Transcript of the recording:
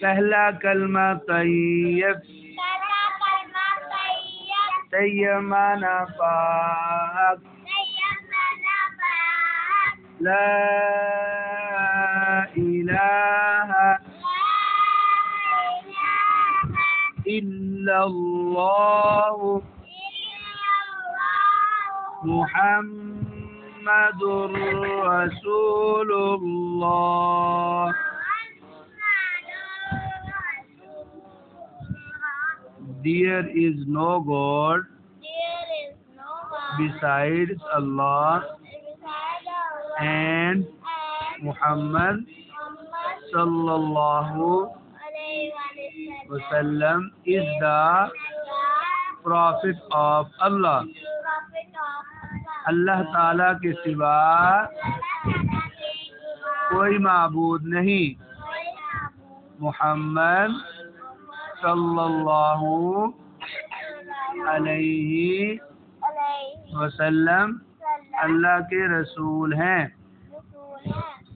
पहला कलमा तैयब, तैयब माना पाक, ला इलाहा इल्लल्लाह मुहम्मदुर रसूलुल्लाह। There is no God besides Allah, and Muhammad sallallahu wasallam is the prophet of Allah. अल्लाह ताला के सिवा कोई माबूद नहीं। मोहम्मद सल्लल्लाहु अलैहि वसल्लम अल्लाह के रसूल हैं।